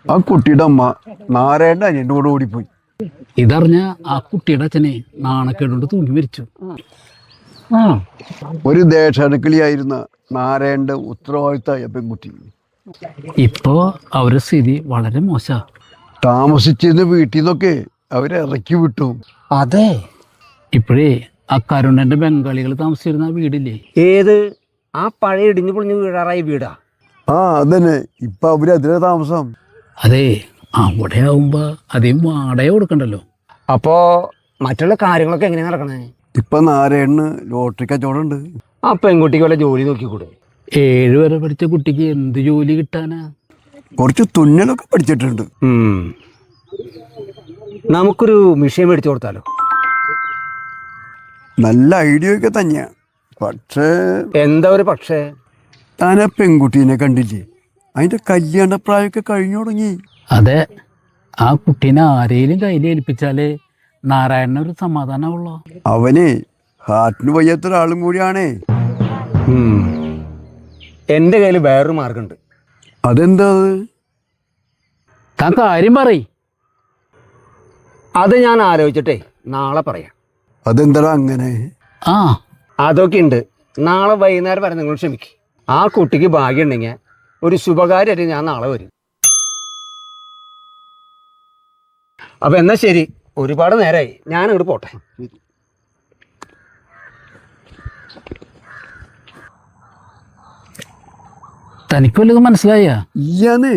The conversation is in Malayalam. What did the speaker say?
ആ കുട്ടിയുടെ അമ്മ നാരായണന്റെ അനിയൻ്റെ കൂടെ ഓടിപ്പോയി. ഇതറിഞ്ഞ ആ കുട്ടിയുടെ അച്ഛനെ നാണക്കേടുകൊണ്ട് തൂങ്ങി മരിച്ചു. ഒരു ദേശാടക്കിളിയായിരുന്ന നാരായണന്റെ ഉത്തരവാദിത്തമായ പെൺകുട്ടി ഇപ്പോ അവരുടെ സ്ഥിതി വളരെ മോശ. താമസിച്ചിരുന്ന വീട്ടിൽ നിന്നൊക്കെ അവരെ ഇറക്കി വിട്ടു. അതെ, ഇപ്പോഴേ ആ കരുണന്റെ ബംഗാളികൾ താമസിച്ചിരുന്ന ആ വീടില്ലേ, ഏത് ആ പഴയ ഇടിഞ്ഞു പൊളിഞ്ഞു വീഴാറായ വീടാ? ആ അതന്നെ, ഇപ്പൊ അവര് അതിലെ താമസം. അതെ, അവിടെ ആവുമ്പോ അധികം വാടക കൊടുക്കണ്ടല്ലോ. അപ്പോ മറ്റുള്ള കാര്യങ്ങളൊക്കെ എങ്ങനെയാ നടക്കണേ? ഇപ്പൊ നാരായണന് ലോട്ടറി കച്ചവടം ഉണ്ട്. ആ പെൺകുട്ടിക്ക് വല്ല ജോലി നോക്കിക്കൂടെ? 7 വരെ പഠിച്ച കുട്ടിക്ക് എന്ത് ജോലി കിട്ടാനാ? കുറച്ച് തുന്നലൊക്കെ പഠിച്ചിട്ടുണ്ട്. നമുക്കൊരു മിഷൻ മേടിച്ചു കൊടുത്താലോ? നല്ല ഐഡിയ ഒക്കെ തന്നെയാ. പക്ഷേ എന്താ ഒരു പക്ഷേ? താൻ ആ പെൺകുട്ടീനെ കണ്ടില്ലേ? അതിന്റെ കല്യാണ പ്രായമൊക്കെ കഴിഞ്ഞു തുടങ്ങി. അതെ, ആ കുട്ടീനെ ആരെയും കയ്യിൽ ഏൽപ്പിച്ചാലേ നാരായണനൊരു സമാധാനമുള്ളൂ. അവനെ ഹാർട്ടിന് വയ്യാത്തൊരാളും കൂടിയാണേ. എൻ്റെ കയ്യിൽ വേറൊരു മാർഗമുണ്ട്. അതെന്താ? താൻ കാര്യം പറയ്. അത് ഞാൻ ആലോചിച്ചിട്ടേ നാളെ പറയാം. അതെന്താ അങ്ങനെ? അതൊക്കെ ഉണ്ട്. നാളെ വൈകുന്നേരം വരെ നിങ്ങൾ ക്ഷമിക്കും. ആ കുട്ടിക്ക് ഭാഗ്യം ഉണ്ടെങ്കിൽ ഒരു ശുഭകാര്യമായിട്ട് ഞാൻ നാളെ വരും. അപ്പൊ എന്നാ ശരി, ഒരുപാട് നേരമായി, ഞാൻ ഇങ്ങോട്ട് പോട്ടെ. തനിക്ക് വല്ലതും മനസ്സിലായ? ഇല്ലാന്ന്